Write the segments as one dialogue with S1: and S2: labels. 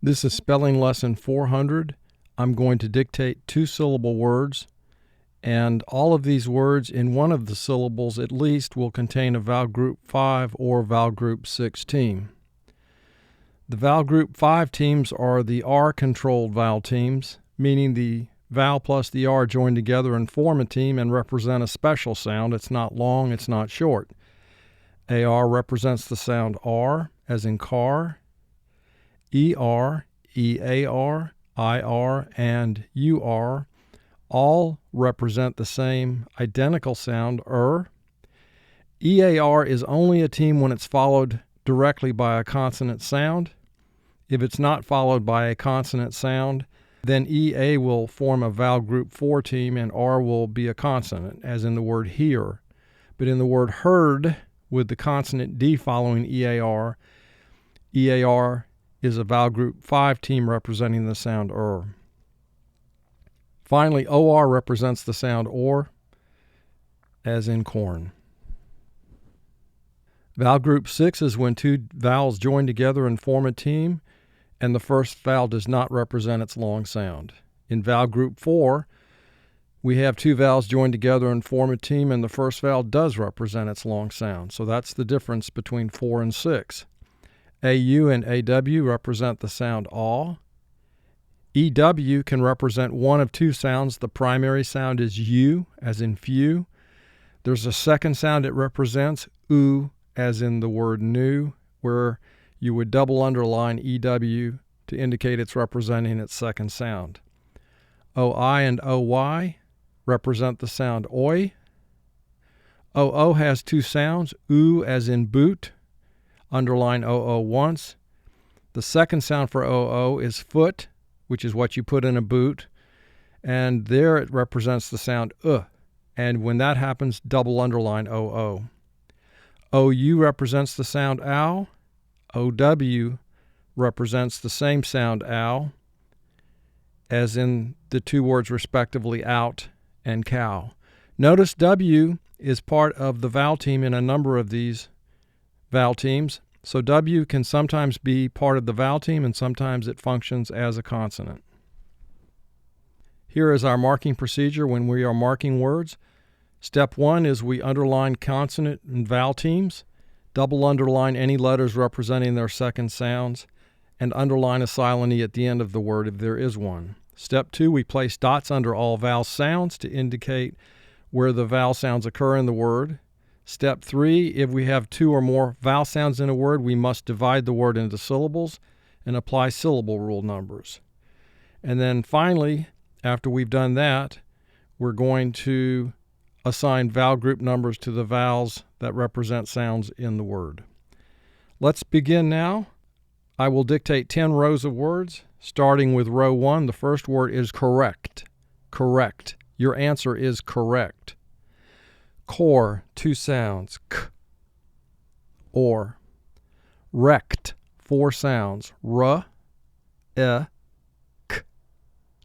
S1: This is spelling lesson 400. I'm going to dictate two-syllable words, and all of these words in one of the syllables at least will contain a vowel group 5 or vowel group 6 team. The vowel group 5 teams are the R-controlled vowel teams, meaning the vowel plus the R join together and form a team and represent a special sound. It's not long, it's not short. AR represents the sound R, as in car. ER, EAR, IR, and UR all represent the same identical sound, EAR is only a team when it's followed directly by a consonant sound. If it's not followed by a consonant sound, then EA will form a vowel group 4 team and R will be a consonant, as in the word hear. But in the word heard, with the consonant D following EAR is a vowel group 5 team representing the sound Finally, OR represents the sound or, as in corn. Vowel group 6 is when two vowels join together and form a team, and the first vowel does not represent its long sound. In vowel group 4, we have two vowels joined together and form a team, and the first vowel does represent its long sound. So that's the difference between 4 and 6. AU and AW represent the sound aw. EW can represent one of two sounds. The primary sound is U, as in few. There's a second sound it represents, oo, as in the word new, where you would double underline EW to indicate it's representing its second sound. OI and OY represent the sound oi. OO has two sounds, oo as in boot, underline OO once. The second sound for OO is foot, which is what you put in a boot, and there it represents the sound and when that happens, double underline OO. OU represents the sound ow. OW represents the same sound ow, as in the two words respectively out and cow. Notice W is part of the vowel team in a number of these vowel teams. So W can sometimes be part of the vowel team and sometimes it functions as a consonant. Here is our marking procedure when we are marking words. Step 1 is we underline consonant and vowel teams, double underline any letters representing their second sounds, and underline a silent E at the end of the word if there is one. Step 2, we place dots under all vowel sounds to indicate where the vowel sounds occur in the word. Step 3, if we have two or more vowel sounds in a word, we must divide the word into syllables and apply syllable rule numbers. And then finally, after we've done that, we're going to assign vowel group numbers to the vowels that represent sounds in the word. Let's begin now. I will dictate 10 rows of words, starting with row 1. The first word is correct. Correct. Your answer is correct. Core, two sounds, k, or. Rect, 4 sounds, r, e, k,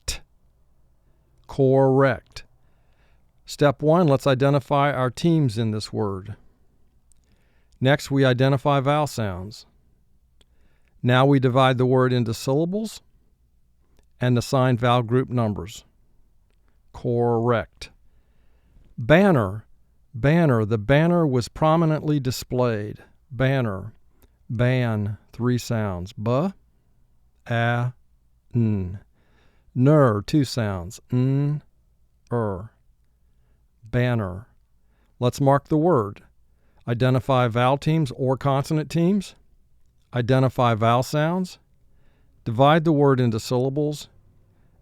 S1: t. Correct. Step 1, let's identify our teams in this word. Next, we identify vowel sounds. Now we divide the word into syllables and assign vowel group numbers. Correct. Banner. Banner. The banner was prominently displayed. Banner. Ban. 3 sounds. B, a, n. Ner. 2 sounds. N, Banner. Let's mark the word. Identify vowel teams or consonant teams. Identify vowel sounds. Divide the word into syllables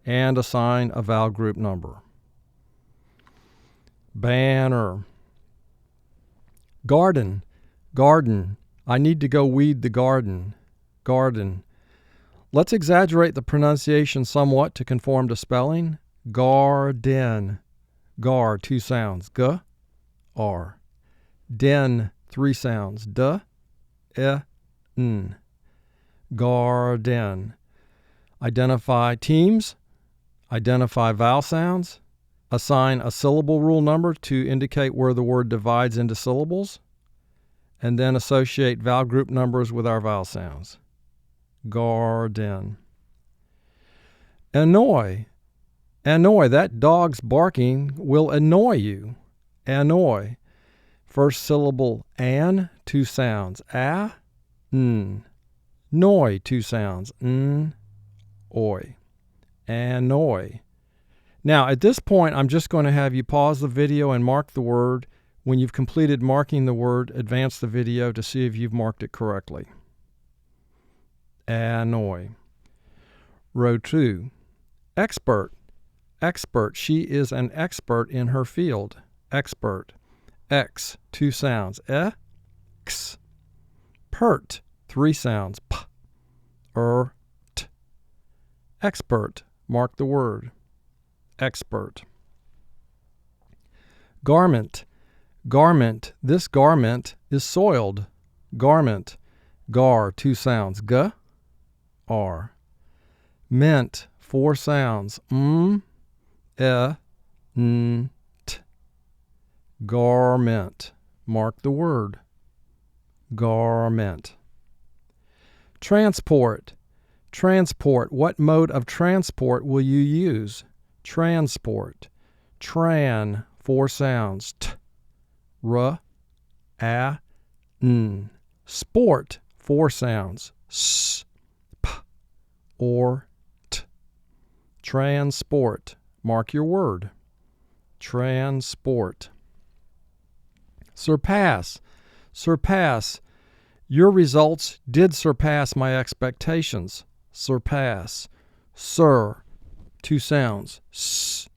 S1: and assign a vowel group number. Banner. Garden. Garden. I need to go weed the garden. Garden. Let's exaggerate the pronunciation somewhat to conform to spelling. Garden. Gar, 2 sounds. G, R. Den, 3 sounds. D, e, n. Garden. Identify teams. Identify vowel sounds. Assign a syllable rule number to indicate where the word divides into syllables, and then associate vowel group numbers with our vowel sounds. Garden. Annoy. Annoy. That dog's barking will annoy you. Annoy. First syllable an, two sounds. A, n. Noy, two sounds. N, oi. Annoy. Now, at this point, I'm just going to have you pause the video and mark the word. When you've completed marking the word, advance the video to see if you've marked it correctly. Annoy. Row 2. Expert. Expert. She is an expert in her field. Expert. X, two sounds. X. Pert, three sounds. P, t. Expert. Mark the word. Expert. Garment. Garment. This garment is soiled. Garment. Gar, two sounds. G, r. Ment, four sounds. N, t. Garment. Mark the word. Garment. Transport. Transport. What mode of transport will you use? Transport. Tran, four sounds. T, r, a, n. Sport, four sounds. S, p, or t. Transport. Mark your word. Transport. Surpass. Surpass. Your results did surpass my expectations. Surpass. Sir, two sounds. S,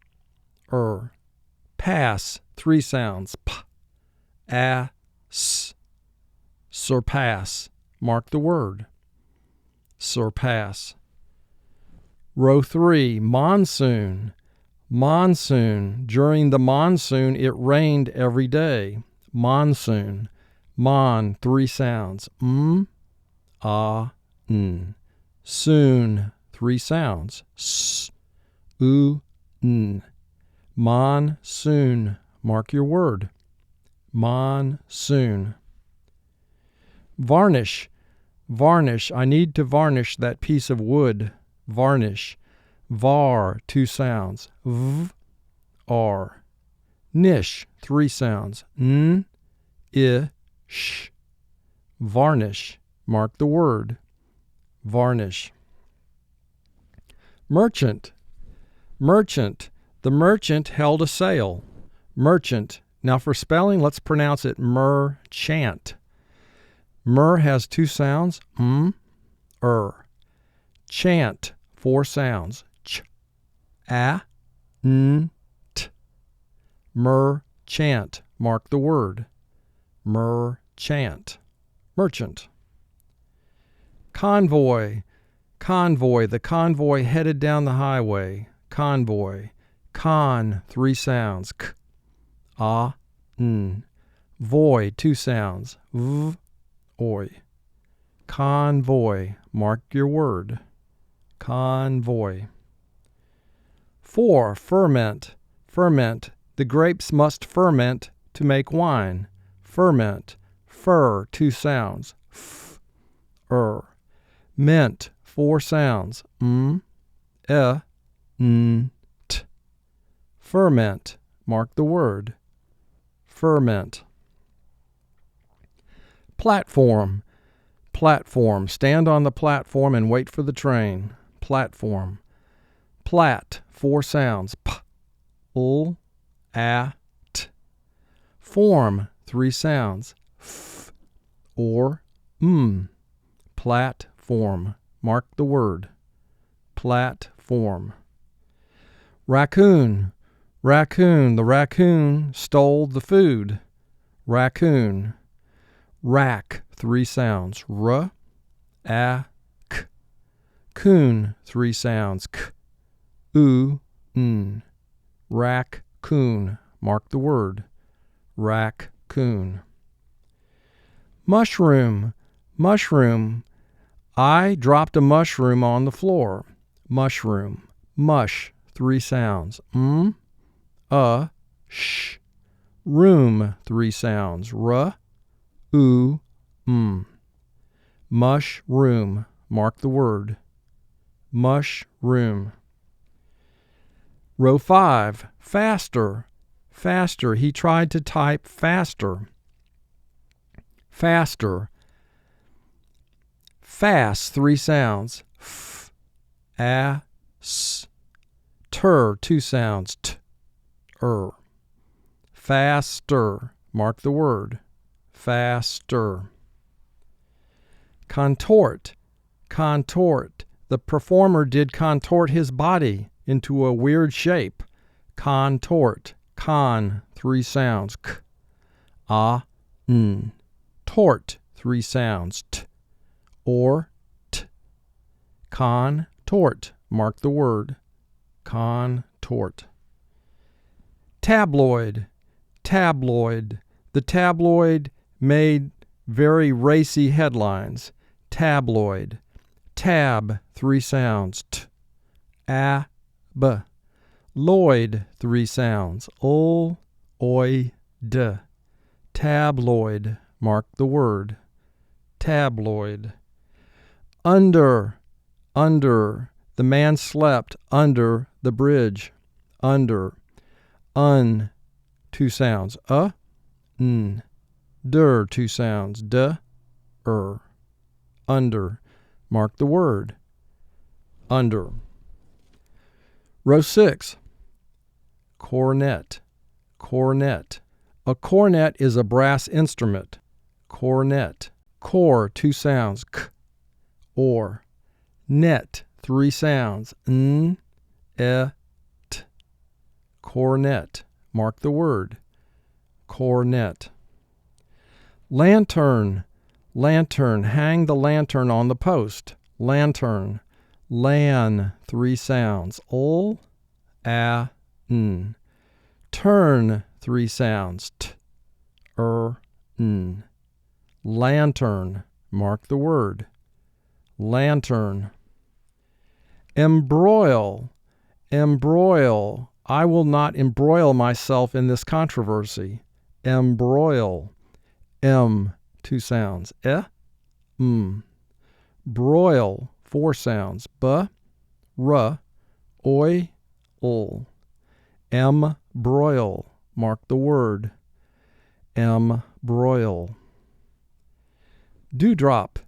S1: Pass, three sounds. P, a, s. Surpass. Mark the word. Surpass. Row 3. Monsoon. Monsoon. During the monsoon, it rained every day. Monsoon. Mon, three sounds. M, a, n. Soon, three sounds. S, u, n. Monsoon. Mark your word. Monsoon. Varnish. Varnish. I need to varnish that piece of wood. Varnish. Var, two sounds. V, r. Nish, three sounds. N, I, sh. Varnish. Mark the word. Varnish. Merchant. Merchant. The merchant held a sale. Merchant. Now for spelling, let's pronounce it chant. Mer has two sounds. Chant, four sounds. Ch, a, n, t. Merchant. Mark the word. Merchant. Merchant. Convoy. Convoy. The convoy headed down the highway. Convoy. Con, three sounds. K, a, n. Voy, two sounds. V, oi. Convoy. Mark your word. Convoy. 4. Ferment. Ferment. The grapes must ferment to make wine. Ferment. Fur, two sounds. F, Ment, four sounds. M, e, n, t. Ferment. Mark the word. Ferment. Platform. Platform. Stand on the platform and wait for the train. Platform. Plat, four sounds. P, l, a, t. Form, three sounds. F, or, m. Platform. Mark the word. Platform. Raccoon. Raccoon. The raccoon stole the food. Raccoon. Rack, three sounds. R, a, k. Coon, three sounds. K, u, n. Raccoon. Mark the word. Raccoon. Mushroom. Mushroom. I dropped a mushroom on the floor. Mushroom. Mush, three sounds. M, sh. Room, three sounds. R, u, m. Mushroom. Mark the word. Mushroom. Row 5, faster, faster. He tried to type faster. Faster. Fast, 3 sounds. F, a, s. Ter, 2 sounds. T, Faster. Mark the word. Faster. Contort. Contort. The performer did contort his body into a weird shape. Contort. Con, 3 sounds. K, a, n. Tort, 3 sounds. T, or, t. Contort. Mark the word. Contort. Tabloid. Tabloid. The tabloid made very racy headlines. Tabloid. Tab, 3 sounds. T, a, b. Lloyd, 3 sounds. Ol, oi, d. Tabloid. Mark the word. Tabloid. Under. Under. The man slept under the bridge. Under. 2 sounds. N. Der, 2 sounds. D, Under. Mark the word. Under. Row 6. Cornet. Cornet. A cornet is a brass instrument. Cornet. Cor, 2 sounds. K, or. Net, 3 sounds. N, e, t. Cornet. Mark the word. Cornet. Lantern. Lantern. Hang the lantern on the post. Lantern. Lan, 3 sounds. Ol, a, n. Turn, 3 sounds. T, n. Lantern. Mark the word. Lantern. Embroil. Embroil. I will not embroil myself in this controversy. Embroil. 2 sounds. M. Broil, 4 sounds. B, r, oi, ul. Broil. Mark the word. Broil. Dewdrop.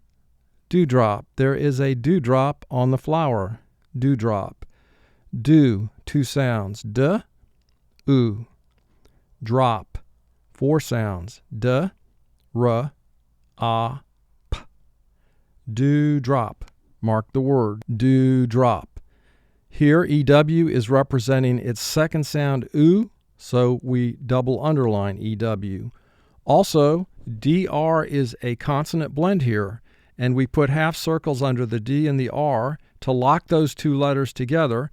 S1: Dewdrop. There is a dewdrop on the flower. Dewdrop. Dew, 2 sounds. D, oo. Drop, 4 sounds. D, r, a, p. Dewdrop. Mark the word. Dewdrop. Here, EW is representing its second sound, oo, so we double underline EW. Also, DR is a consonant blend here, and we put half circles under the D and the R to lock those 2 letters together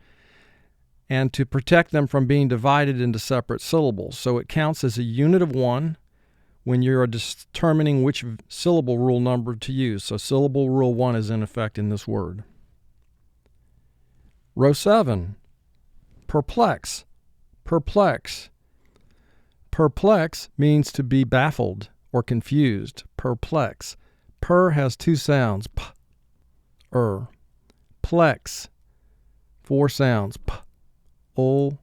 S1: and to protect them from being divided into separate syllables. So it counts as a unit of 1 when you're determining which syllable rule number to use. So syllable rule 1 is in effect in this word. Row 7. Perplex. Perplex. Perplex means to be baffled or confused. Perplex. Per has 2 sounds. P, Plex. 4 sounds. P, o,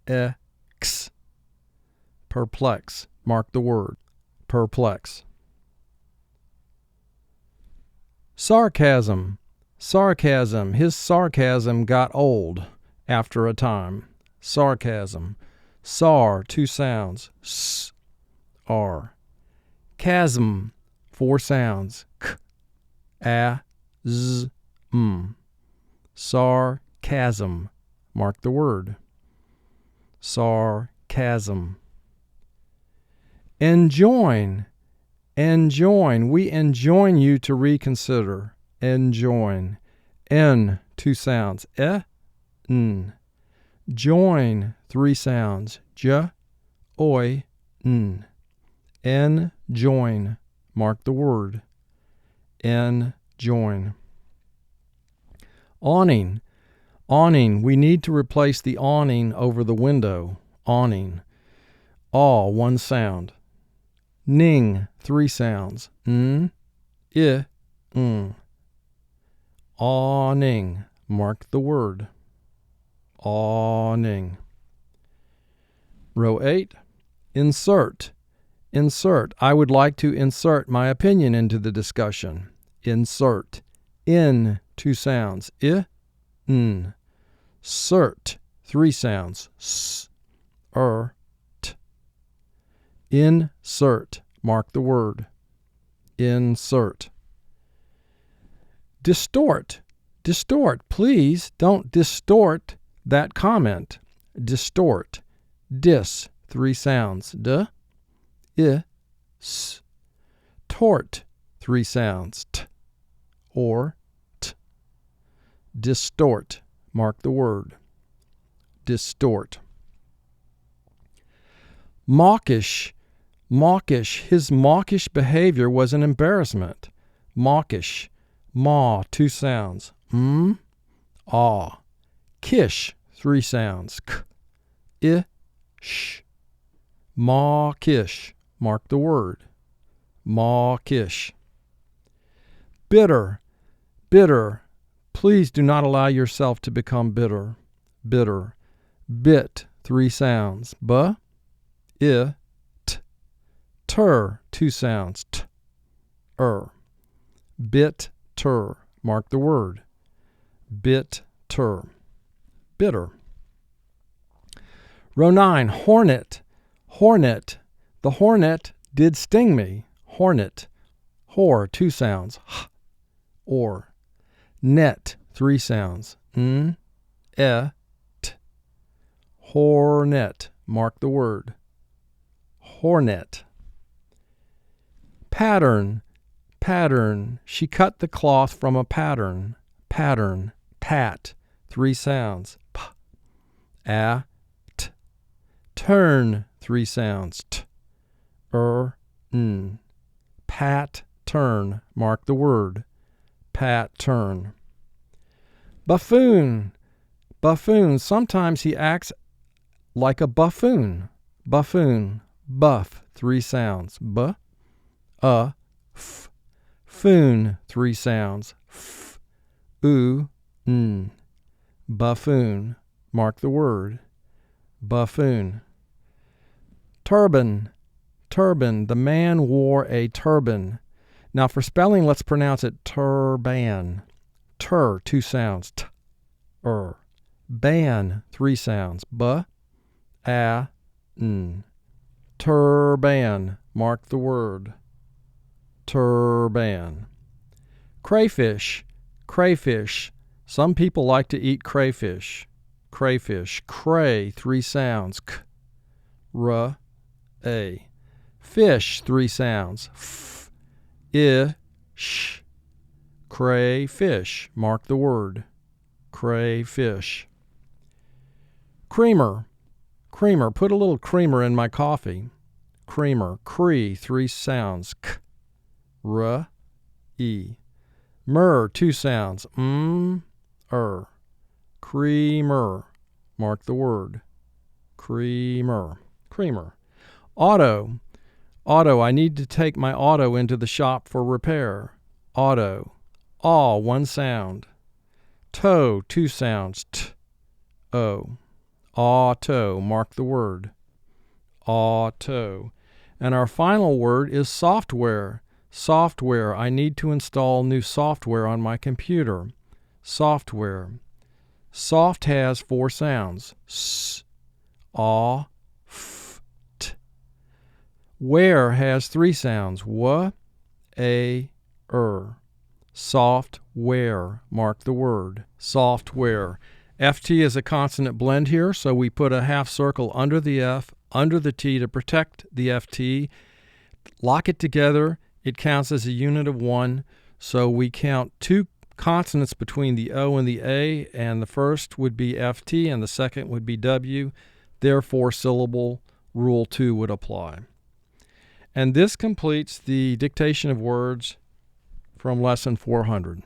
S1: e, x. Perplex. Mark the word. Perplex. Sarcasm. Sarcasm. His sarcasm got old after a time. Sarcasm. Sar, 2 sounds. S, r. Casm, 4 sounds. K, a, z, m. Sarcasm. Mark the word. Sarcasm. Enjoin. Enjoin. We enjoin you to reconsider. Enjoin. N, 2 sounds. E, n. Join, 3 sounds. J, oi, n. Enjoin. Mark the word. Enjoin. Awning. Awning. We need to replace the awning over the window. Awning. Aw, 1 sound. Ning, 3 sounds. N, I, n. Awning. Mark the word. awning. Row 8, insert. Insert. I would like to insert my opinion into the discussion. Insert. In, 2 sounds. I, n. Cert, 3 sounds. S, t. Insert. Mark the word. Insert. Distort. Distort. Please don't distort that comment. Distort. Dis, 3 sounds. D, I, s. Tort, 3 sounds. T, or t. Distort. Mark the word. Distort. Mawkish. Mawkish. His mawkish behavior was an embarrassment. Mawkish. Maw, 2 sounds. Ah. Kish, 3 sounds. K, I, sh. Mawkish. Mark the word. Mawkish. Bitter. Bitter. Please do not allow yourself to become bitter. Bitter. Bit, 3 sounds. B, I, t. Ter, 2 sounds. T, Bit, ter. Mark the word. Bit, ter. Bitter. Row 9, hornet. Hornet. The hornet did sting me. Hornet. Hor, 2 sounds. H, or. Net, 3 sounds. N, e, t. Hornet. Mark the word. Hornet. Pattern. Pattern. She cut the cloth from a pattern. Pattern. Tat, 3 sounds. P, a, t. Turn, 3 sounds. T, n. Pat, turn. Mark the word. Pat, turn. Buffoon. Buffoon. Sometimes he acts like a buffoon. Buffoon. Buff, 3 sounds. B, f. Foon, 3 sounds. F, n. Buffoon. Mark the word. Buffoon. Turban. Turban. The man wore a turban. Now for spelling, let's pronounce it turban. Tur, 2 sounds. T, Ban, 3 sounds. B, a, n. Turban. Mark the word. Turban. Crayfish. Crayfish. Some people like to eat crayfish. Crayfish. Cray, 3 sounds. K, r, a. Fish, 3 sounds. F, I, sh. Crayfish. Mark the word. Crayfish. Creamer. Creamer. Put a little creamer in my coffee. Creamer. Cree, 3 sounds. K, r, e. Myrrh, 2 sounds. Creamer. Mark the word. Creamer. Creamer. Auto. Auto. I need to take my auto into the shop for repair. Auto. Aw, 1 sound. Toe, 2 sounds. T, o. Auto. Mark the word. Auto. And our final word is software. Software. I need to install new software on my computer. Software. Soft has 4 sounds. S, aw, f, t. Ware has 3 sounds. W, a, Software. Mark the word. Software. FT is a consonant blend here, so we put a half circle under the F, under the T to protect the FT. Lock it together. It counts as a unit of 1, so we count 2 consonants between the O and the A, and the first would be FT and the second would be W. Therefore, syllable rule 2 would apply. And this completes the dictation of words from lesson 400.